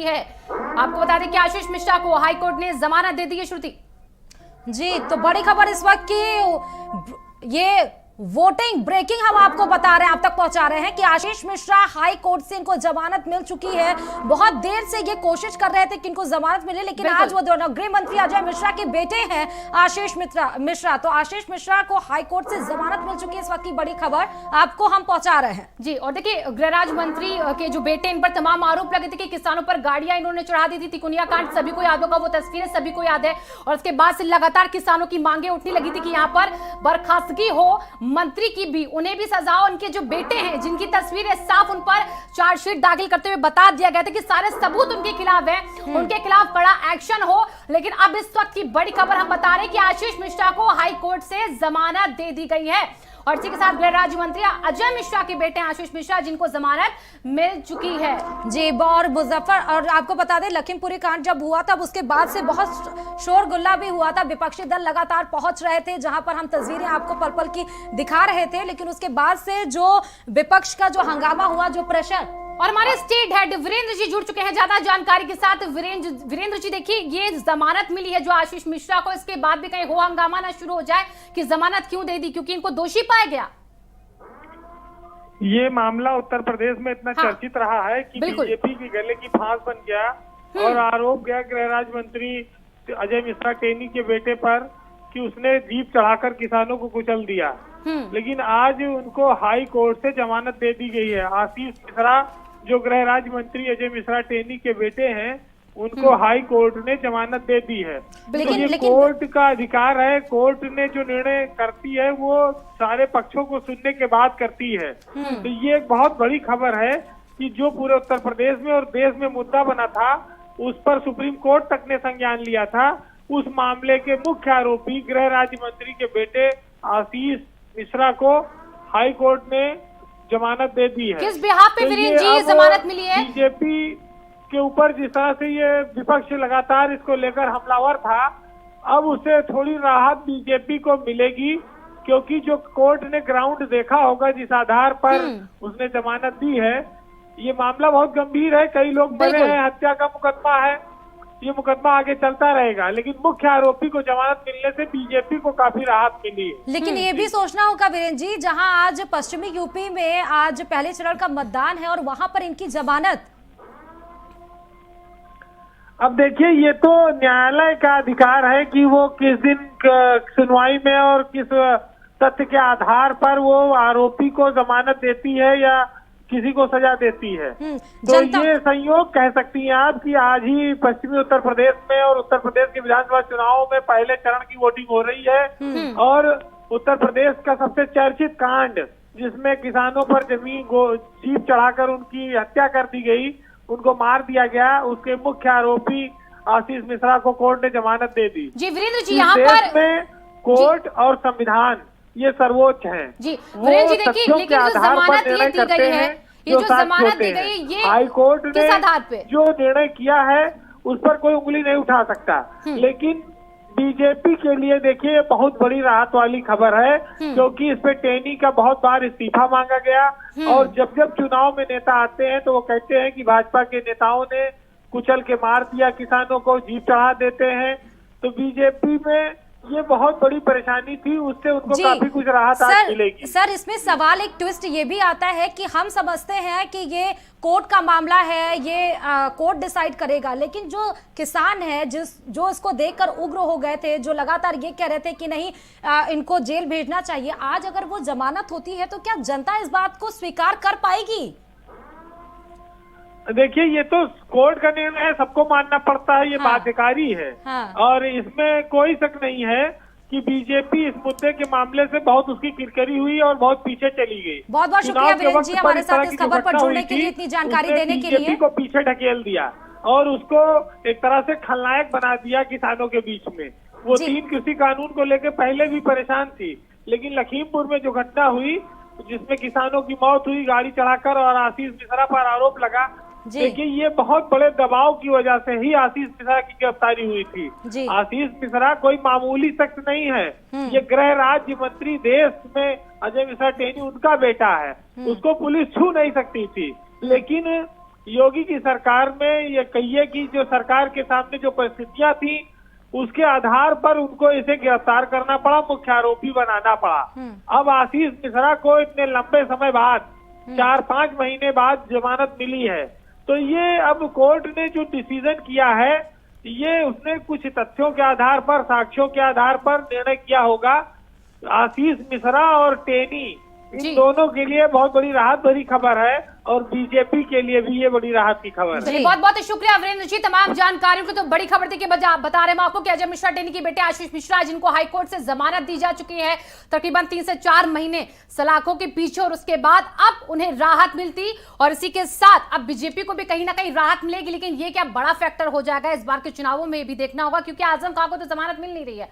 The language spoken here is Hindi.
है। आपको बता दें कि आशीष मिश्रा को हाईकोर्ट ने जमानत दे दी है। श्रुति जी, तो बड़ी खबर इस वक्त की ये वोटिंग ब्रेकिंग हम आपको बता रहे हैं, आप तक पहुंचा रहे हैं कि आशीष मिश्रा हाई कोर्ट से इनको जमानत मिल चुकी है। बहुत देर से ये कोशिश कर रहे थे कि इनको जमानत मिले, लेकिन आज वो गृह मंत्री अजय मिश्रा के बेटे हैं आशीष मिश्रा, तो आशीष मिश्रा को हाई कोर्ट से जमानत मिल चुकी है। इस वक्त की बड़ी खबर आपको हम पहुंचा रहे हैं। जी, और देखिए गृह राज्य मंत्री के जो बेटे, इन पर तमाम आरोप लगे थे कि किसानों पर गाड़ियां इन्होंने चढ़ा दी थी। तिकोनिया कांड सभी को याद होगा, वो तस्वीरें सभी को याद है। और उसके बाद से लगातार किसानों की मांगे उठने लगी थी कि यहाँ पर बर्खास्तगी हो, मंत्री की भी, उन्हें भी सजा हो। उनके जो बेटे हैं जिनकी तस्वीरें साफ उन पर चार्जशीट दाखिल करते हुए बता दिया गया था कि सारे सबूत उनके खिलाफ हैं, उनके खिलाफ कड़ा एक्शन हो। लेकिन अब इस वक्त की बड़ी खबर हम बता रहे हैं कि आशीष मिश्रा को हाई कोर्ट से जमानत दे दी गई है। और इसी के साथ गृह राज्य मंत्री अजय मिश्रा के बेटे आशीष मिश्रा, जिनको जमानत मिल चुकी है। जी, और मुजफ्फर, और आपको बता दें लखीमपुरी कांड जब हुआ तब उसके बाद से बहुत शोरगुल्ला भी हुआ था। विपक्षी दल लगातार पहुंच रहे थे, जहां पर हम तस्वीरें आपको पल पल की दिखा रहे थे, लेकिन उसके बाद से जो विपक्ष का जो हंगामा हुआ, जो प्रेशर। और हमारे स्टेट हेड वीरेंद्र जी जुड़ चुके हैं ज्यादा जानकारी के साथ। वीरेंद्र जी, देखिए ये जमानत मिली है जो आशीष मिश्रा को, इसके बाद भी कहीं हो हंगामा ना शुरू हो जाए कि जमानत क्यों दे दी, क्योंकि इनको दोषी पाया गया। ये मामला उत्तर प्रदेश में इतना चर्चित रहा है कि बीजेपी की गले की फांस बन गया और आरोप गया गृह राज्य मंत्री अजय मिश्रा टेनी के बेटे पर कि उसने जीप चढ़ाकर किसानों को कुचल दिया। लेकिन आज उनको हाई कोर्ट से जमानत दे दी गई है। आशीष मिश्रा जो गृह राज्य मंत्री अजय मिश्रा टेनी के बेटे हैं, उनको हाई कोर्ट ने जमानत दे दी है। तो ये कोर्ट का अधिकार है। कोर्ट ने जो निर्णय करती है वो सारे पक्षों को सुनने के बाद करती है। तो ये एक बहुत बड़ी खबर है कि जो पूरे उत्तर प्रदेश में और देश में मुद्दा बना था, उस पर सुप्रीम कोर्ट तक ने संज्ञान लिया था। उस मामले के मुख्य आरोपी गृह राज्य मंत्री के बेटे आशीष मिश्रा को हाई कोर्ट ने जमानत दे दी है। किस बिहाफ पे वीरेंद्र जी जमानत मिली है? बीजेपी के ऊपर जिस तरह से ये विपक्ष लगातार इसको लेकर हमलावर था, अब उसे थोड़ी राहत बीजेपी को मिलेगी, क्योंकि जो कोर्ट ने ग्राउंड देखा होगा जिस आधार पर उसने जमानत दी है, ये मामला बहुत गंभीर है। कई लोग मरे हैं, हत्या का मुकदमा है, ये मुकदमा आगे चलता रहेगा। लेकिन मुख्य आरोपी को जमानत मिलने से बीजेपी को काफी राहत मिली है। लेकिन ये भी सोचना होगा वीरेंद्र जी, जहां आज पश्चिमी यूपी में आज पहले चरण का मतदान है और वहां पर इनकी जमानत। अब देखिए, ये तो न्यायालय का अधिकार है कि वो किस दिन सुनवाई में और किस तथ्य के आधार पर वो आरोपी को जमानत देती है या किसी को सजा देती है। तो ये संयोग कह सकती हैं आप कि आज ही पश्चिमी उत्तर प्रदेश में और उत्तर प्रदेश के विधानसभा चुनावों में पहले चरण की वोटिंग हो रही है। और उत्तर प्रदेश का सबसे चर्चित कांड, जिसमें किसानों पर जमीन जीप चढ़ाकर उनकी हत्या कर दी गई, उनको मार दिया गया, उसके मुख्य आरोपी आशीष मिश्रा को कोर्ट ने जमानत दे दी। जी वीरेंद्र जी, यहाँ पर में कोर्ट और संविधान ये सर्वोच्च है। जी वीरेंद्र जी, देखिए लेकिन जो जमानत ये दी गई है, ये जो जमानत दी गई है, ये हाई कोर्ट ने आधार पे जो निर्णय किया है उस पर कोई उंगली नहीं उठा सकता। लेकिन बीजेपी के लिए देखिए बहुत बड़ी राहत वाली खबर है, क्योंकि इस पे टेनी का बहुत बार इस्तीफा मांगा गया। और जब जब चुनाव में नेता आते हैं तो वो कहते हैं कि भाजपा के नेताओं ने कुचल के मार दिया किसानों को, जीप चढ़ा देते हैं। तो बीजेपी में ये बहुत बड़ी परेशानी थी, उससे उनको काफी कुछ राहत आज मिलेगी। सर, इसमें सवाल एक ट्विस्ट ये भी आता है कि हम समझते हैं कि ये कोर्ट का मामला है, ये कोर्ट डिसाइड करेगा, लेकिन जो किसान है जो इसको देखकर उग्र हो गए थे, जो लगातार ये कह रहे थे कि नहीं इनको जेल भेजना चाहिए, आज अगर वो जमानत होती है तो क्या जनता इस बात को स्वीकार कर पाएगी? देखिए, ये तो कोर्ट का निर्णय है, सबको मानना पड़ता है, ये बाध्यकारी है। और इसमें कोई शक नहीं है कि बीजेपी इस मुद्दे के मामले से बहुत उसकी किरकिरी हुई और बहुत पीछे चली गई। बहुत बहुत शुक्रिया वीरेंद्र जी हमारे साथ इस खबर पर जुड़ने के लिए, इतनी जानकारी देने के लिए। बीजेपी को पीछे ढकेल दिया और उसको एक तरह से खलनायक बना दिया किसानों के बीच में। वो 3 कृषि कानून को लेकर पहले भी परेशान थी, लेकिन लखीमपुर में जो घटना हुई जिसमें किसानों की मौत हुई गाड़ी चढ़ाकर और आशीष मिश्रा पर आरोप लगा, देखिए ये बहुत बड़े दबाव की वजह से ही आशीष मिश्रा की गिरफ्तारी हुई थी। आशीष मिश्रा कोई मामूली शख्स नहीं है, ये गृह राज्य मंत्री देश में अजय मिश्रा टेनी उनका बेटा है, उसको पुलिस छू नहीं सकती थी। लेकिन योगी की सरकार में ये कहिए कि जो सरकार के सामने जो परिस्थितियां थी उसके आधार पर उनको इसे गिरफ्तार करना पड़ा, मुख्य आरोपी बनाना पड़ा। अब आशीष मिश्रा को इतने लंबे समय बाद 4-5 महीने बाद जमानत मिली है, तो ये अब कोर्ट ने जो डिसीजन किया है ये उसने कुछ तथ्यों के आधार पर, साक्ष्यों के आधार पर निर्णय किया होगा। आशीष मिश्रा और टेनी इन दोनों के लिए बहुत बड़ी राहत भरी खबर है और बीजेपी के लिए भी ये बड़ी राहत की खबर है। बहुत बहुत शुक्रिया वीरेंद्र जी तमाम जानकारियों की। तो बड़ी खबर थी कि बता रहे हैं आपको कि अजय मिश्रा टेनी के बेटे आशीष मिश्रा जिनको हाईकोर्ट से जमानत दी जा चुकी है तकरीबन 3 से 4 महीने सलाखों के पीछे, और उसके बाद अब उन्हें राहत मिलती और इसी के साथ अब बीजेपी को भी कहीं ना कहीं राहत मिलेगी। लेकिन ये क्या बड़ा फैक्टर हो जाएगा इस बार के चुनावों में भी देखना होगा, क्योंकि आजम खां को तो जमानत मिल नहीं रही है।